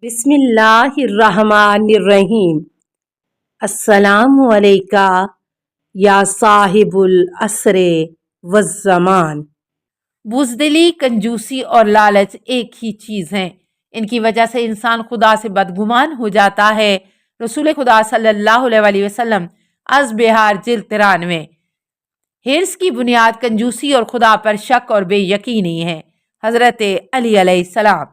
بسم اللہ الرحمن الرحیم۔ السلام علیکہ یا صاحب العصر والزمان۔ بزدلی، کنجوسی اور لالچ ایک ہی چیز ہیں۔ ان کی وجہ سے انسان خدا سے بدگمان ہو جاتا ہے۔ رسول خدا صلی اللہ علیہ وسلم از بہار جلد 93۔ حرص کی بنیاد کنجوسی اور خدا پر شک اور بے یقینی ہے۔ حضرت علی علیہ السلام۔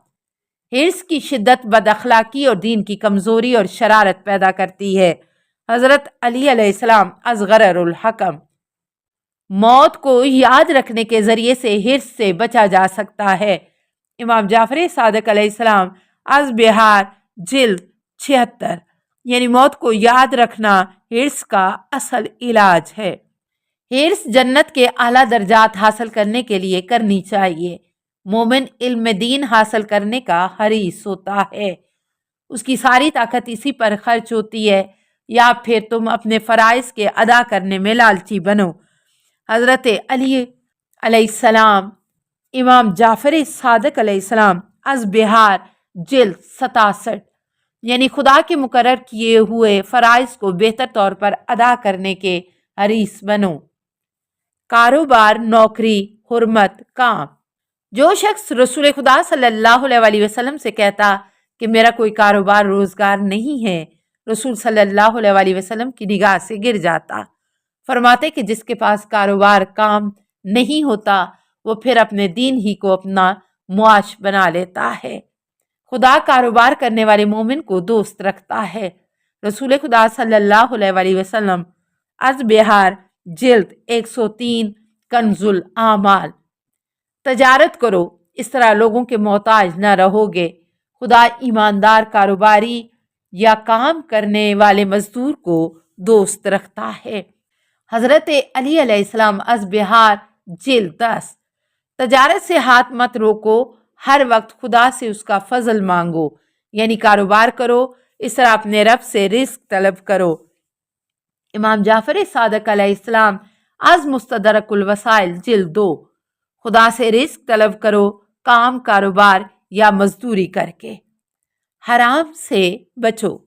حرص کی شدت بد اخلاقی اور دین کی کمزوری اور شرارت پیدا کرتی ہے۔ حضرت علی علیہ السلام از غرر الحکم۔ موت کو یاد رکھنے کے ذریعے سے حرص سے بچا جا سکتا ہے۔ امام جعفر صادق علیہ السلام از بہار جلد 76۔ یعنی موت کو یاد رکھنا حرص کا اصل علاج ہے۔ حرص جنت کے اعلیٰ درجات حاصل کرنے کے لیے کرنی چاہیے۔ مومن علم دین حاصل کرنے کا حریص ہوتا ہے۔ اس کی ساری طاقت اسی پر خرچ ہوتی ہے، یا پھر تم اپنے فرائض کے ادا کرنے میں لالچی بنو۔ حضرت علی علیہ السلام امام جعفر صادق علیہ السلام از بہار جلد 67۔ یعنی خدا کے مقرر کیے ہوئے فرائض کو بہتر طور پر ادا کرنے کے حریص بنو۔ کاروبار، نوکری، حرمت، کام۔ جو شخص رسول خدا صلی اللہ علیہ وسلم سے کہتا کہ میرا کوئی کاروبار روزگار نہیں ہے، رسول صلی اللہ علیہ وسلم کی نگاہ سے گر جاتا۔ فرماتے کہ جس کے پاس کاروبار کام نہیں ہوتا وہ پھر اپنے دین ہی کو اپنا معاش بنا لیتا ہے۔ خدا کاروبار کرنے والے مومن کو دوست رکھتا ہے۔ رسول خدا صلی اللہ علیہ وسلم از بہار جلد 103 کنز الاعمال۔ تجارت کرو، اس طرح لوگوں کے محتاج نہ رہو گے۔ خدا ایماندار کاروباری یا کام کرنے والے مزدور کو دوست رکھتا ہے۔ حضرت علی علیہ السلام از بہار جلد 10۔ تجارت سے ہاتھ مت روکو، ہر وقت خدا سے اس کا فضل مانگو۔ یعنی کاروبار کرو، اس طرح اپنے رب سے رزق طلب کرو۔ امام جعفر صادق علیہ السلام از مستدرک الوسائل جلد 2۔ خدا سے رزق طلب کرو، کام، کاروبار یا مزدوری کر کے۔ حرام سے بچو۔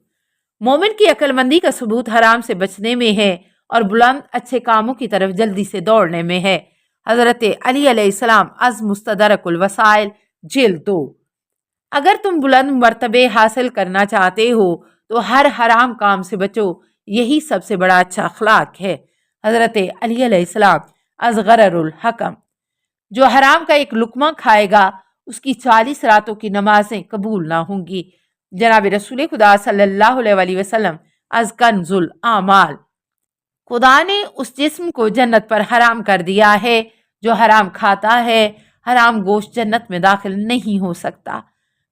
مومن کی عقل مندی کا ثبوت حرام سے بچنے میں ہے اور بلند اچھے کاموں کی طرف جلدی سے دوڑنے میں ہے۔ حضرت علی علیہ السلام از مستدرک الوسائل جلد 2۔ اگر تم بلند مرتبے حاصل کرنا چاہتے ہو تو ہر حرام کام سے بچو، یہی سب سے بڑا اچھا اخلاق ہے۔ حضرت علی علیہ السلام از غرر الحکم۔ جو حرام کا ایک لقمہ کھائے گا اس کی 40 راتوں کی نمازیں قبول نہ ہوں گی۔ جناب رسول خدا صلی اللہ علیہ وسلم از کنز الاعمال۔ خدا نے اس جسم کو جنت پر حرام کر دیا ہے جو حرام کھاتا ہے۔ حرام گوشت جنت میں داخل نہیں ہو سکتا۔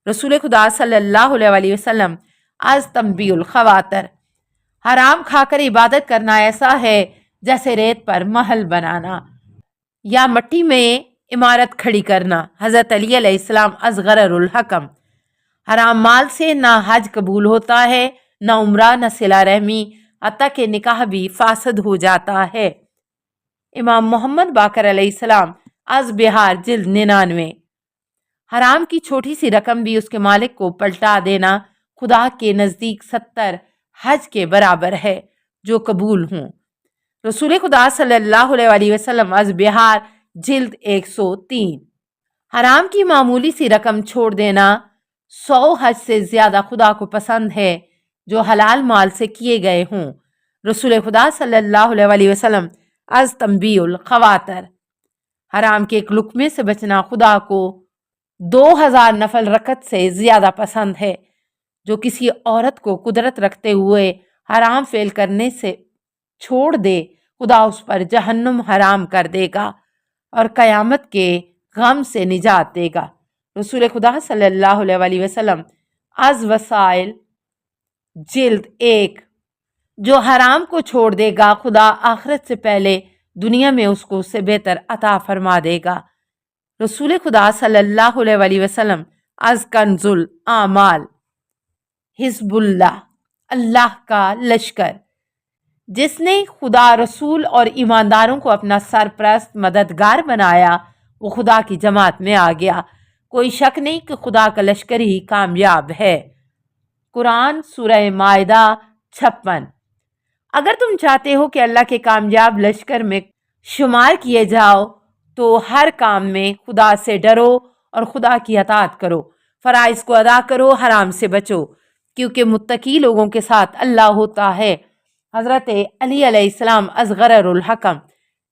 رسول خدا صلی اللہ علیہ وسلم از تنبیہ الخواطر۔ حرام کھا کر عبادت کرنا ایسا ہے جیسے ریت پر محل بنانا یا مٹی میں عمارت کھڑی کرنا۔ حضرت علی علیہ السلام از غرر الحکم۔ حرام مال سے نہ حج قبول ہوتا ہے، نہ عمرہ، نہ صلہ رحمی، حتیٰ کہ نکاح بھی فاسد ہو جاتا ہے۔ امام محمد باقر علیہ السلام از بہار جلد 99۔ حرام کی چھوٹی سی رقم بھی اس کے مالک کو پلٹا دینا خدا کے نزدیک 70 حج کے برابر ہے جو قبول ہوں۔ رسول خدا صلی اللہ علیہ وسلم از بہار جلد 103۔ حرام کی معمولی سی رقم چھوڑ دینا 100 حج سے زیادہ خدا کو پسند ہے جو حلال مال سے کیے گئے ہوں۔ رسول خدا صلی اللہ علیہ وسلم از تنبیہ الخواطر۔ حرام کے ایک لقمے سے بچنا خدا کو 2000 نفل رکعت سے زیادہ پسند ہے۔ جو کسی عورت کو قدرت رکھتے ہوئے حرام فعل کرنے سے چھوڑ دے، خدا اس پر جہنم حرام کر دے گا اور قیامت کے غم سے نجات دے گا۔ رسول خدا صلی اللہ علیہ وسلم از وسائل جلد 1۔ جو حرام کو چھوڑ دے گا خدا آخرت سے پہلے دنیا میں اس کو اس سے بہتر عطا فرما دے گا۔ رسول خدا صلی اللہ علیہ وسلم از کنز الاعمال۔ حزب اللہ، اللہ کا لشکر۔ جس نے خدا، رسول اور ایمانداروں کو اپنا سرپرست مددگار بنایا وہ خدا کی جماعت میں آ گیا۔ کوئی شک نہیں کہ خدا کا لشکر ہی کامیاب ہے۔ قرآن سورہ مائدہ 56۔ اگر تم چاہتے ہو کہ اللہ کے کامیاب لشکر میں شمار کیے جاؤ تو ہر کام میں خدا سے ڈرو اور خدا کی اطاعت کرو، فرائض کو ادا کرو، حرام سے بچو، کیونکہ متقی لوگوں کے ساتھ اللہ ہوتا ہے۔ حضرت علی علیہ السلام اصغر الحکم،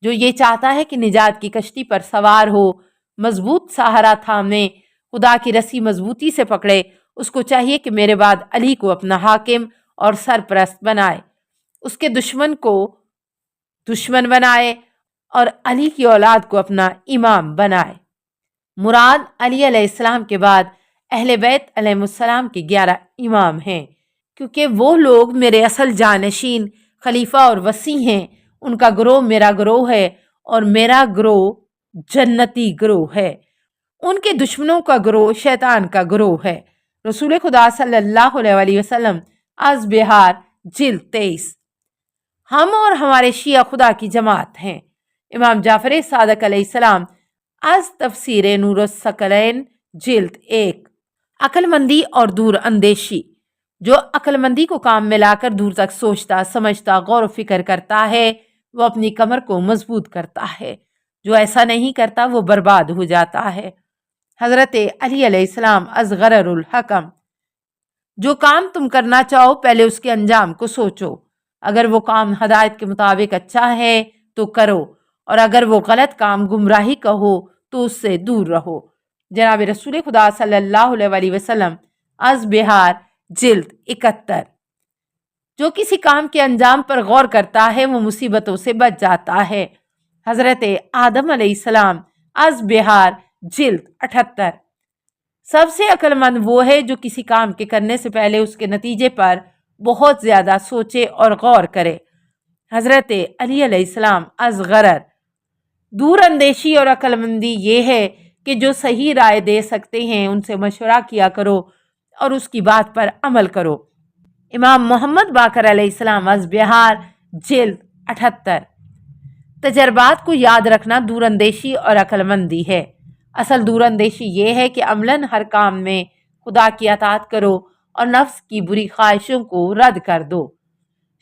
جو یہ چاہتا ہے کہ نجات کی کشتی پر سوار ہو، مضبوط سہارا تھامے، خدا کی رسی مضبوطی سے پکڑے، اس کو چاہیے کہ میرے بعد علی کو اپنا حاکم اور سرپرست بنائے، اس کے دشمن کو دشمن بنائے اور علی کی اولاد کو اپنا امام بنائے۔ مراد علی علیہ السلام کے بعد اہل بیت علیہ السلام کے 11 امام ہیں، کیونکہ وہ لوگ میرے اصل جانشین خلیفہ اور وصی ہیں۔ ان کا گروہ میرا گروہ ہے اور میرا گروہ جنتی گروہ ہے، ان کے دشمنوں کا گروہ شیطان کا گروہ ہے۔ رسول خدا صلی اللہ علیہ وسلم از بہار جلد 23۔ ہم اور ہمارے شیعہ خدا کی جماعت ہیں۔ امام جعفر صادق علیہ السلام از تفسیر نور الثقلین جلد 1۔ عقل مندی اور دور اندیشی۔ جو عقل مندی کو کام میں لا کر دور تک سوچتا، سمجھتا، غور و فکر کرتا ہے، وہ اپنی کمر کو مضبوط کرتا ہے۔ جو ایسا نہیں کرتا وہ برباد ہو جاتا ہے۔ حضرت علی علیہ السلام اصغر الحکم۔ جو کام تم کرنا چاہو پہلے اس کے انجام کو سوچو، اگر وہ کام ہدایت کے مطابق اچھا ہے تو کرو، اور اگر وہ غلط کام گمراہی کا ہو تو اس سے دور رہو۔ جناب رسول خدا صلی اللہ علیہ وسلم از بہار جلد 71۔ جو کسی کام کے انجام پر غور کرتا ہے وہ مصیبتوں سے بچ جاتا ہے۔ حضرت آدم علیہ السلام از بہار جلد 78۔ سب سے عقل مند وہ ہے جو کسی کام کے کرنے سے پہلے اس کے نتیجے پر بہت زیادہ سوچے اور غور کرے۔ حضرت علی علیہ السلام اصغر۔ دور اندیشی اور عقل مندی یہ ہے کہ جو صحیح رائے دے سکتے ہیں ان سے مشورہ کیا کرو اور اس کی بات پر عمل کرو۔ امام محمد باقر علیہ السلام از بہار جلد 78۔ تجربات کو یاد رکھنا دور اندیشی اور عقل مندی ہے۔ اصل دور اندیشی یہ ہے کہ عملاً ہر کام میں خدا کی اطاعت کرو اور نفس کی بری خواہشوں کو رد کر دو،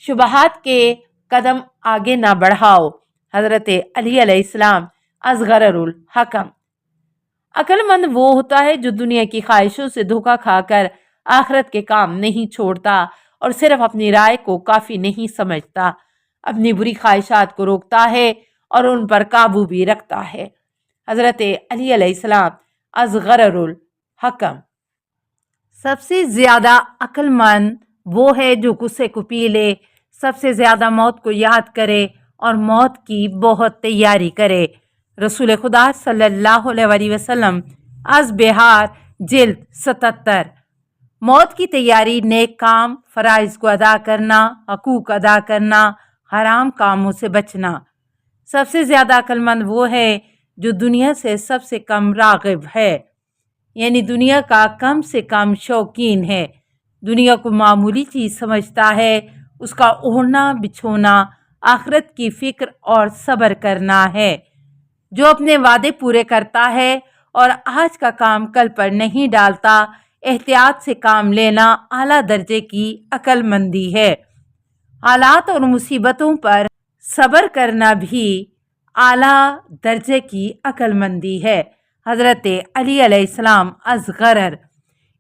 شبہات کے قدم آگے نہ بڑھاؤ۔ حضرت علی علیہ السلام اصغر الحکم۔ عقل مند وہ ہوتا ہے جو دنیا کی خواہشوں سے دھوکہ کھا کر آخرت کے کام نہیں چھوڑتا اور صرف اپنی رائے کو کافی نہیں سمجھتا، اپنی بری خواہشات کو روکتا ہے اور ان پر قابو بھی رکھتا ہے۔ حضرت علی علیہ السلام اصغر الحکم۔ سب سے زیادہ عقل مند وہ ہے جو غصے کو پی لے، سب سے زیادہ موت کو یاد کرے اور موت کی بہت تیاری کرے۔ رسول خدا صلی اللہ علیہ وسلم از بہار جلد 77۔ موت کی تیاری نیک کام، فرائض کو ادا کرنا، حقوق ادا کرنا، حرام کاموں سے بچنا۔ سب سے زیادہ عقل مند وہ ہے جو دنیا سے سب سے کم راغب ہے، یعنی دنیا کا کم سے کم شوقین ہے، دنیا کو معمولی چیز سمجھتا ہے، اس کا اوڑھنا بچھونا آخرت کی فکر اور صبر کرنا ہے، جو اپنے وعدے پورے کرتا ہے اور آج کا کام کل پر نہیں ڈالتا۔ احتیاط سے کام لینا اعلیٰ درجے کی عقل مندی ہے۔ حالات اور مصیبتوں پر صبر کرنا بھی اعلیٰ درجے کی عقل مندی ہے۔ حضرت علی علیہ السلام اصغر۔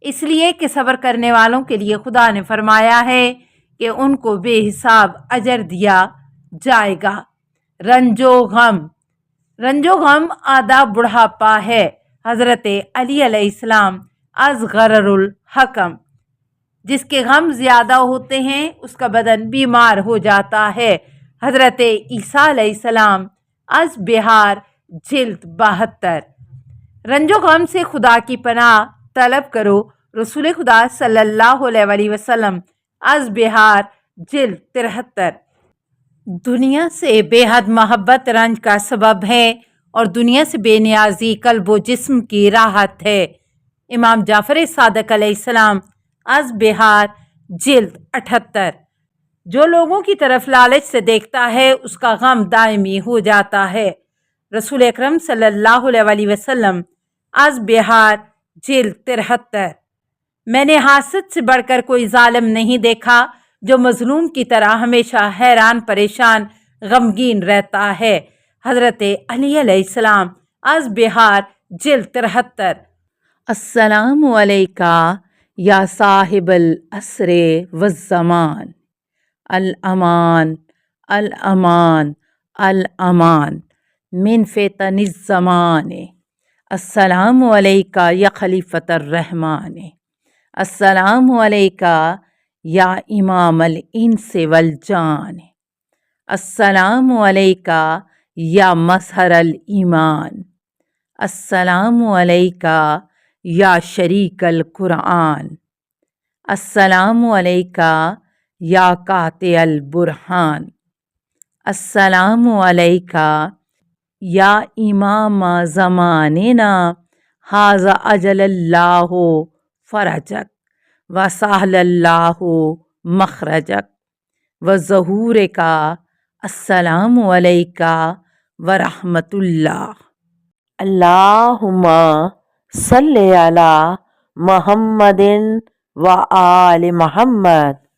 اس لیے کہ صبر کرنے والوں کے لیے خدا نے فرمایا ہے کہ ان کو بے حساب اجر دیا جائے گا۔ رنج و غم۔ رنج و غم آدھا بڑھاپا ہے۔ حضرت علی علیہ السلام اصغر الحکم۔ جس کے غم زیادہ ہوتے ہیں اس کا بدن بیمار ہو جاتا ہے۔ حضرت عیسیٰ علیہ السلام از بہار جلد 72۔ رنج و غم سے خدا کی پناہ طلب کرو۔ رسول خدا صلی اللہ علیہ وسلم از بہار جلد 73۔ دنیا سے بے حد محبت رنج کا سبب ہے اور دنیا سے بے نیازی قلب و جسم کی راحت ہے۔ امام جعفر صادق علیہ السلام از بہار جلد 78۔ جو لوگوں کی طرف لالچ سے دیکھتا ہے اس کا غم دائمی ہو جاتا ہے۔ رسول اکرم صلی اللہ علیہ وسلم از بہار جلد 73۔ میں نے حاسد سے بڑھ کر کوئی ظالم نہیں دیکھا جو مظلوم کی طرح ہمیشہ حیران پریشان غمگین رہتا ہے۔ حضرت علی علیہ السلام از بہار جلد 73۔ السلام علیکہ یا صاحب العصر والزمان، الامان الامان الامان من فتن الزمان۔ السلام علیکہ یا خلیفۃ الرحمن، السلام علیکہ یا امام الانس والجان، السلام علیکہ یا مظہر الایمان، السلام علیکہ یا شریک القرآن، السلام علیکہ یا قاطع البرہان، السلام علیکہ یا امام زماننا ھذا اجل اللہ فرجک وسہل اللہ مخرجک وظہورک۔ السلام علیکہ ورحمۃ اللہ۔ اللہم صلی علی محمد و آل محمد۔